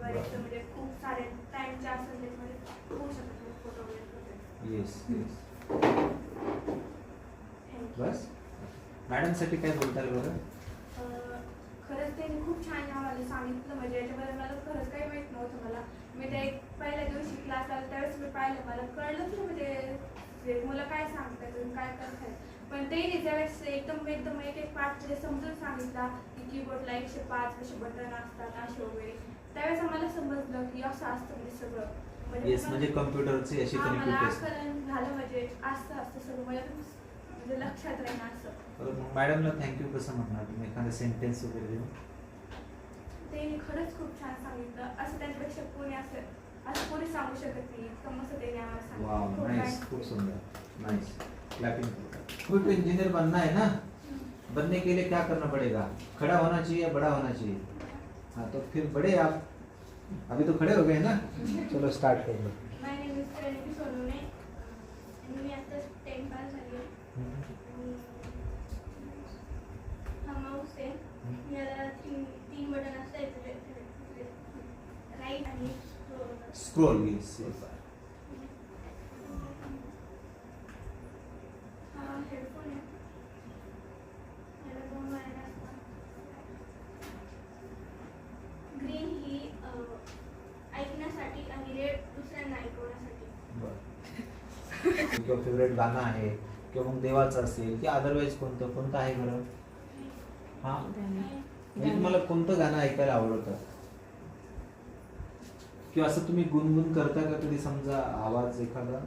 बरेच म्हणजे खूप सारे टाइमचे असेल त्याच्यामध्ये होऊ शकतात फोटो वगैरे. Yes yes. बस मॅडम साठी काय बोलताल बरं? खरंच त्यांनी खूप छान आम्हाला सांगितलं, म्हणजे याच्याबद्दल मला खरंच काही माहित नव्हतं. मला मी ते पहिल्या दिवशी क्लास आला त्यावेळेस मी पाहिलं, मला कळलंच नाही म्हणजे मुलं काय सांगतात आणि काय करतात. पण ते ज्यावेळेस एकदम एकदम एक एक पार्ट समजून सांगितला की कीबोर्डला 105 कसे बटन असतात असे वगैरे, त्यावेळेस आम्हाला समजलं की असं असतं म्हणजे सगळं. येस म्हणजे कम्प्युटरची अशी कनेक्टिव्हिटी असते. आकलन झालं म्हणजे असं असतं सगळं मला म्हणजे लक्षात राहील असं. मग मॅडमला थँक्यू कसं म्हणणार तुम्ही, एखादा सेंटेन्स वगैरे देऊन? त्यांनी खरंच खूप छान सांगितलं, असं त्याच्यापेक्षा कोणी असं कोणी सांगू शकत नाही इतकं मस्त त्यांनी आम्हाला सांगितलं. वाव नाइस, खूप सुंदर, नाइस. क्लैपिंग. कोई तो इंजीनियर बनना है ना, बनने के लिए क्या करना पड़ेगा? खड़ा होना चाहिए या बड़ा होना चाहिए? हाँ तो फिर बड़े आप अभी तो खड़े हो गए ना, चलो स्टार्ट कर low. My name is Praniti Sonawane आणि मी आता 10 पास झाली आहे. हा माऊस आहे, याला तीन बटन असतात, राईट आणि स्क्रोल. Yes yes. हा हेडफोन आहे, याला 2 वायर असतात. ग्रीन ही ऐकण्यासाठी आणि रेड दुसऱ्यांना ऐकवण्यासाठी. किंवा फेवरेट गाणं आहे किंवा मग देवाचं असेल की अदरवाईज कोणतं आहे बरं? हा म्हणजे तुम्हाला कोणतं गाणं ऐकायला आवडतं किंवा असं तुम्ही गुणगुण करता का कधी, समजा आवाज एखादा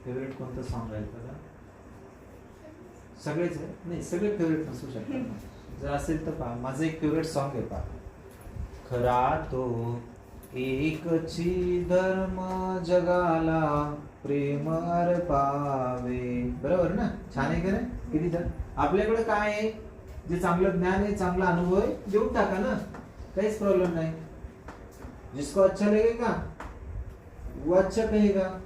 फेवरेट कोणतं सॉन्ग आहे का? सगळेच आहे नाही, सगळे फेवरेट नसू शकतात. जर असेल तर पहा, माझं एक फेवरेट सॉन्ग आहे पहा. खरा तो एकची धर्म जगाला प्रेम अर्पावे. बरोबर ना? छान आहे का नाही? किती छान. आपल्याकडे काय आहे, जे चांगलं ज्ञान आहे, चांगला अनुभव आहे, देऊन टाका ना, काहीच प्रॉब्लेम नाही. जिसको अच्छा लगेगा वो अच्छा कहेगा.